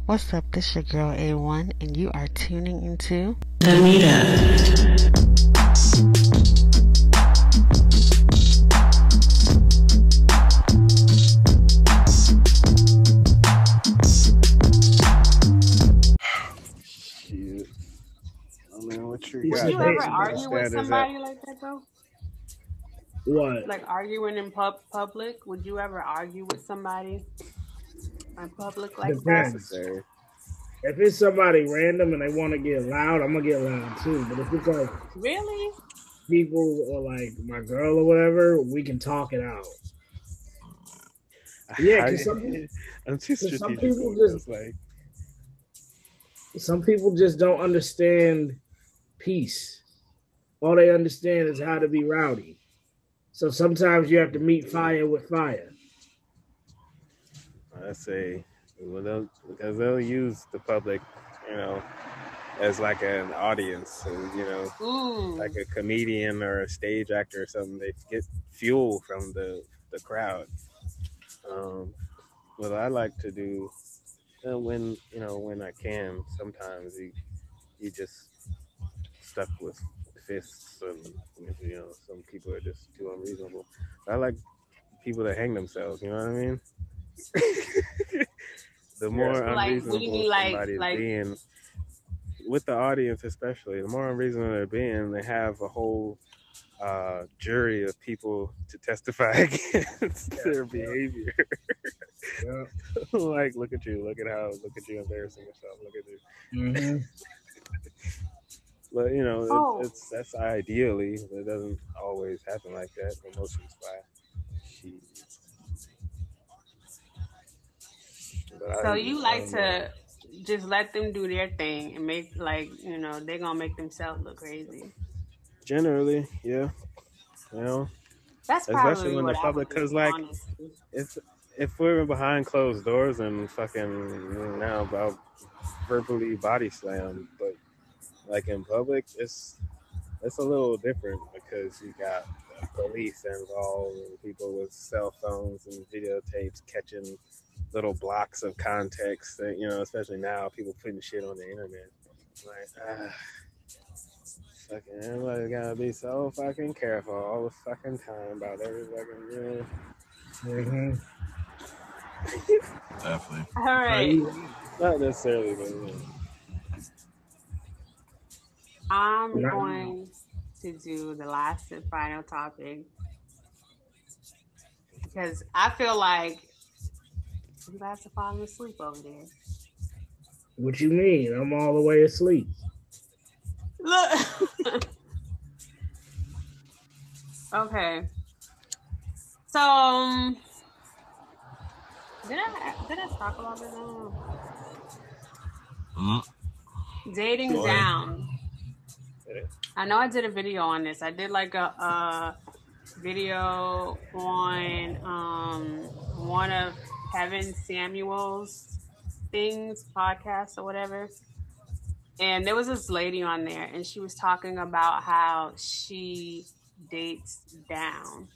What's up? This your girl A1, and you are tuning into The Meetup. Shit. I mean, what you Would got? you ever What the argue with standards at? somebody like that though? What? Like arguing in public? Would you ever argue with somebody in public like that? Depends. Necessary. If it's somebody random and they want to get loud, I'm gonna get loud too. But if it's like Really? people or like my girl or whatever, we can talk it out. Yeah, because I'm too some strategic. people just don't understand peace. All they understand is how to be rowdy. So sometimes you have to meet fire with fire. I say, because they'll use the public, as like an audience, and, like a comedian or a stage actor or something. They get fuel from the crowd. What I like to do when I can, sometimes you just stuck with fists, and some people are just too unreasonable. I like people that hang themselves. You know what I mean? The more Like, what do you unreasonable mean, somebody's being with the audience, especially the more unreasonable they're being, they have a whole jury of people to testify against their behavior. Yeah. Like, look at you embarrassing yourself. Look at you. Mm-hmm. But that's ideally, it doesn't always happen like that. Emotions fly. So you like to just let them do their thing and make they're gonna make themselves look crazy. Generally, yeah. That's especially probably when what the I public, would do, because like honestly. if we're behind closed doors and fucking now about verbally body slam, but like in public, it's a little different because you got the police involved and people with cell phones and videotapes catching little blocks of context that, especially now people putting shit on the internet. Like, fucking everybody's gotta be so fucking careful all the fucking time about every fucking Mm-hmm. Definitely. All right. not necessarily, but I'm going to do the last and final topic because I feel like you guys are falling asleep over there. What you mean? I'm all the way asleep. Look. Okay. So, did I talk about this? Dating down. I know I did a video on this. I did like a video on one of Kevin Samuel's podcasts or whatever. And there was this lady on there and she was talking about how she dates down.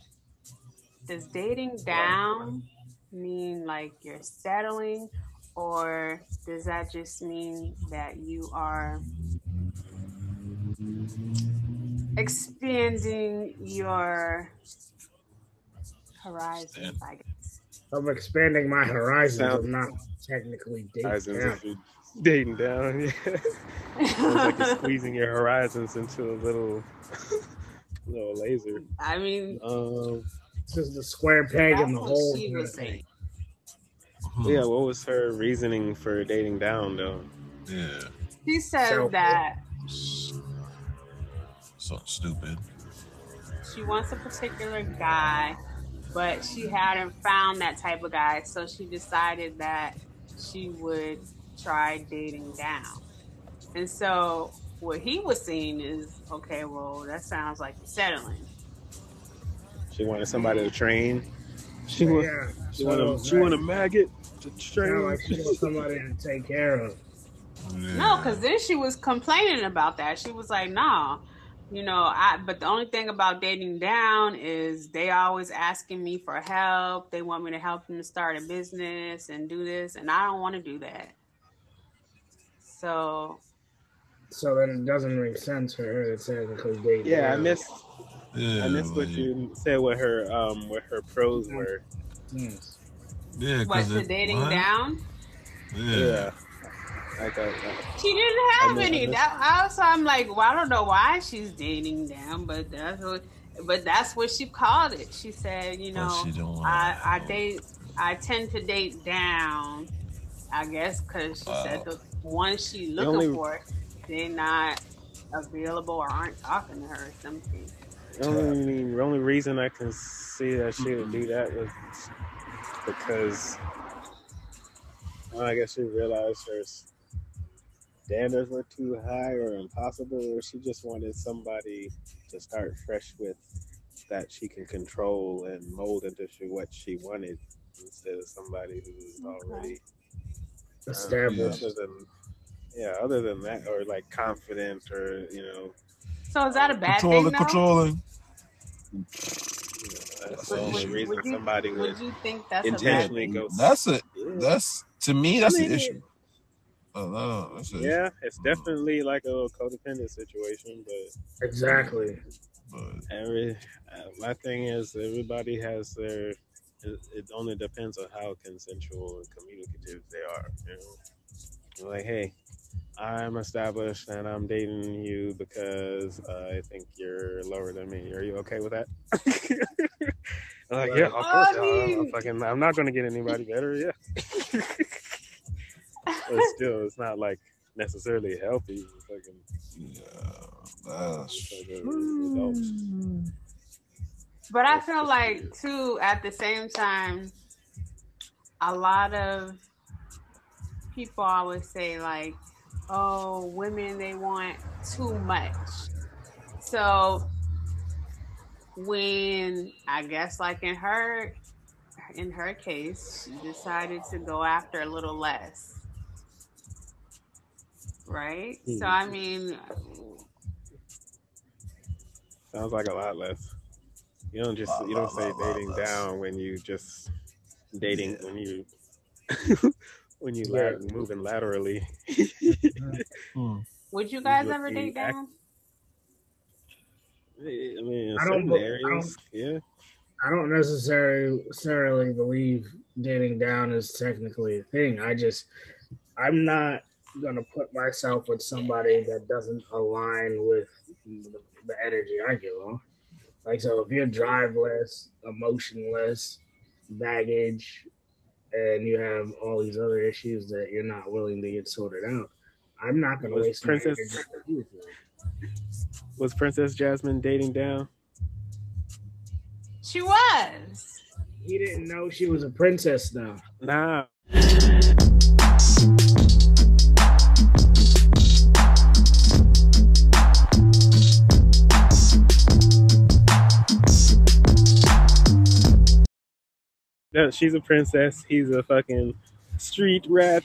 Does dating down mean like you're settling, or does that just mean that you are expanding your horizons, I guess? I'm expanding my horizons. I'm not technically dating down. Dating down, yeah. Sounds like you're squeezing your horizons into a little laser. I mean, this is the square peg in the hole. She was saying. Yeah, what was her reasoning for dating down, though? Yeah. She says that so stupid. She wants a particular guy, but she hadn't found that type of guy, so she decided that she would try dating down. And so what he was saying is, okay, well, that sounds like settling. She wanted somebody to train. She wanted a maggot to train. Like she wants somebody to take care of. Yeah. No, because then she was complaining about that. She was like, "No, but the only thing about dating down is they always asking me for help. They want me to help them start a business and do this, and I don't want to do that." So then it doesn't make sense for her to technically date. Yeah, I down. missed what like, you said. What her pros were. Yes. yeah, what because to dating down? Yeah, I thought She didn't have I any. missed. That also, I'm like, well, I don't know why she's dating down, but that's what she called it. She said, you But know, she don't want I tend to date down. I guess because she said the ones she The looking only for, they're not available or aren't talking to her or something. the only reason I can see that she would do that was because I guess she realized her standards were too high or impossible, or she just wanted somebody to start fresh with that she can control and mold into what she wanted instead of somebody who's already Established. other than that, or like confident, or So is that a bad thing, though? controlling. That's the only reason somebody would you think that's intentionally a bad go. That's to me that's an issue. Yeah, it's definitely like a codependent situation, but Exactly. But my thing is everybody has their. It only depends on how consensual and communicative they are. Like, hey, I'm established and I'm dating you because I think you're lower than me. Are you okay with that? I'm like, yeah, of course. I'm not going to get anybody better. Yeah. But still, it's not like necessarily healthy. But I feel like too, at the same time, a lot of people always say like, "Oh, women they want too much." So when I guess like in her case, she decided to go after a little less. Right? So I mean, sounds like a lot less. You don't say dating down when you just dating when you moving laterally. Would you guys ever date down? I mean, in I certain areas, yeah. I don't necessarily believe dating down is technically a thing. I'm not gonna put myself with somebody that doesn't align with the energy I give off. Like, so if you're driveless, emotionless, baggage, and you have all these other issues that you're not willing to get sorted out, I'm not gonna waste my energy with you. Was Princess Jasmine dating down? She was. He didn't know she was a princess, though. Nah. No, she's a princess. He's a fucking street rat.